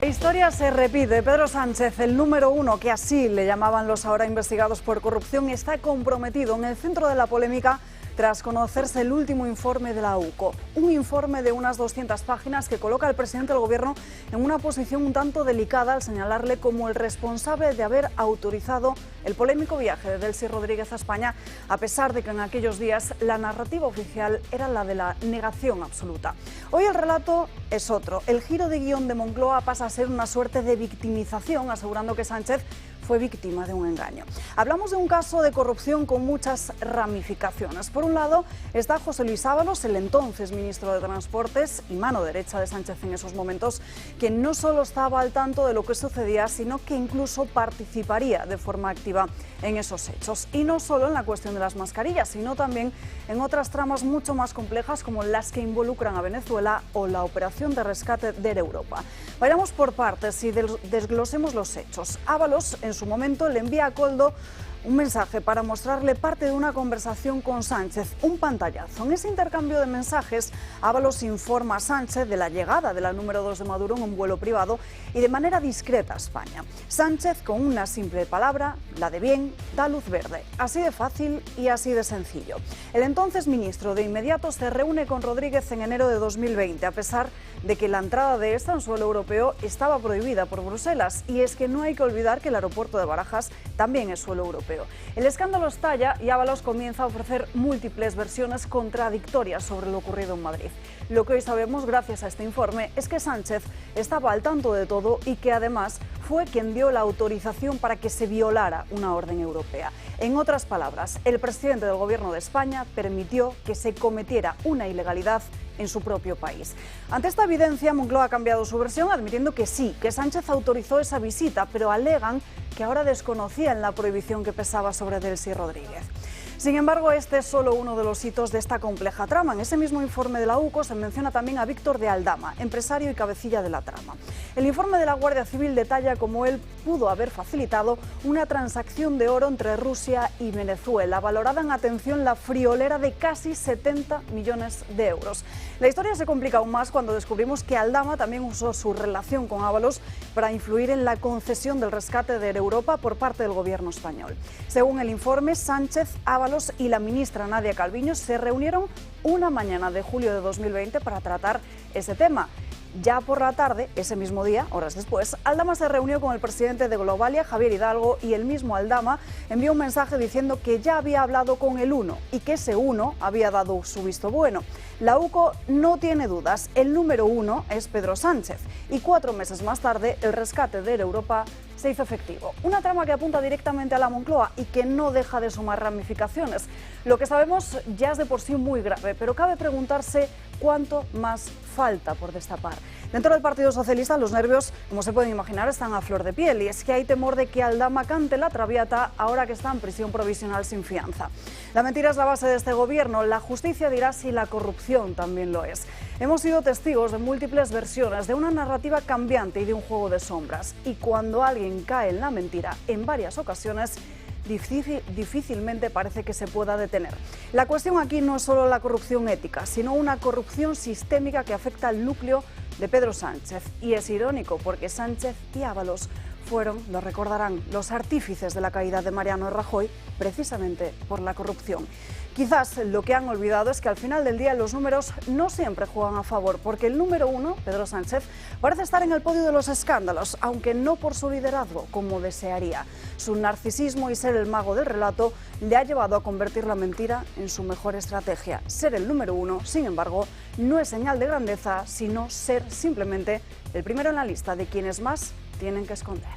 La historia se repite. Pedro Sánchez, el número uno, que así le llamaban los ahora investigados por corrupción, está comprometido en el centro de la polémica tras conocerse el último informe de la UCO. Un informe de unas 200 páginas que coloca al presidente del Gobierno en una posición un tanto delicada al señalarle como el responsable de haber autorizado el polémico viaje de Delcy Rodríguez a España, a pesar de que en aquellos días la narrativa oficial era la de la negación absoluta. Hoy el relato es otro. El giro de guión de Moncloa pasa a ser una suerte de victimización, asegurando que Sánchez fue víctima de un engaño. Hablamos de un caso de corrupción con muchas ramificaciones. Por un lado está José Luis Ábalos, el entonces ministro de Transportes y mano derecha de Sánchez en esos momentos, que no solo estaba al tanto de lo que sucedía, sino que incluso participaría de forma activa en esos hechos. Y no solo en la cuestión de las mascarillas, sino también en otras tramas mucho más complejas como las que involucran a Venezuela o la operación de rescate de Europa. Vayamos por partes y desglosemos los hechos. Ábalos, en su momento, le envía a Koldo un mensaje para mostrarle parte de una conversación con Sánchez, un pantallazo. En ese intercambio de mensajes, Ábalos informa a Sánchez de la llegada de la número 2 de Maduro en un vuelo privado y de manera discreta a España. Sánchez, con una simple palabra, la de bien, da luz verde. Así de fácil y así de sencillo. El entonces ministro de inmediato se reúne con Rodríguez en enero de 2020, a pesar de que la entrada de esta en suelo europeo estaba prohibida por Bruselas. Y es que no hay que olvidar que el aeropuerto de Barajas también es suelo europeo. El escándalo estalla y Ábalos comienza a ofrecer múltiples versiones contradictorias sobre lo ocurrido en Madrid. Lo que hoy sabemos gracias a este informe es que Sánchez estaba al tanto de todo y que además fue quien dio la autorización para que se violara una orden europea. En otras palabras, el presidente del Gobierno de España permitió que se cometiera una ilegalidad en su propio país. Ante esta evidencia, Moncloa ha cambiado su versión, admitiendo que sí, que Sánchez autorizó esa visita, pero alegan que ahora desconocían la prohibición que pesaba sobre Delcy Rodríguez. Sin embargo, este es solo uno de los hitos de esta compleja trama. En ese mismo informe de la UCO se menciona también a Víctor de Aldama, empresario y cabecilla de la trama. El informe de la Guardia Civil detalla cómo él pudo haber facilitado una transacción de oro entre Rusia y Venezuela, valorada en atención la friolera de casi 70 millones de euros. La historia se complica aún más cuando descubrimos que Aldama también usó su relación con Ábalos para influir en la concesión del rescate de Europa por parte del Gobierno español. Según el informe, Sánchez, Ábalos y la ministra Nadia Calviño se reunieron una mañana de julio de 2020 para tratar ese tema. Ya por la tarde, ese mismo día, horas después, Aldama se reunió con el presidente de Globalia, Javier Hidalgo, y el mismo Aldama envió un mensaje diciendo que ya había hablado con el uno y que ese uno había dado su visto bueno. La UCO no tiene dudas, el número uno es Pedro Sánchez y 4 meses más tarde el rescate de Europa se hizo efectivo. Una trama que apunta directamente a la Moncloa y que no deja de sumar ramificaciones. Lo que sabemos ya es de por sí muy grave, pero cabe preguntarse cuánto más falta por destapar. Dentro del Partido Socialista los nervios, como se pueden imaginar, están a flor de piel y es que hay temor de que Aldama cante la traviata ahora que está en prisión provisional sin fianza. La mentira es la base de este gobierno, la justicia dirá si la corrupción también lo es. Hemos sido testigos de múltiples versiones, de una narrativa cambiante y de un juego de sombras. Y cuando alguien cae en la mentira en varias ocasiones, difícilmente parece que se pueda detener. La cuestión aquí no es solo la corrupción ética, sino una corrupción sistémica que afecta al núcleo de Pedro Sánchez. Y es irónico porque Sánchez y Ábalos fueron, lo recordarán, los artífices de la caída de Mariano Rajoy, precisamente por la corrupción. Quizás lo que han olvidado es que al final del día los números no siempre juegan a favor, porque el número uno, Pedro Sánchez, parece estar en el podio de los escándalos, aunque no por su liderazgo, como desearía. Su narcisismo y ser el mago del relato le ha llevado a convertir la mentira en su mejor estrategia. Ser el número uno, sin embargo, no es señal de grandeza, sino ser simplemente el primero en la lista de quienes más tienen que esconder.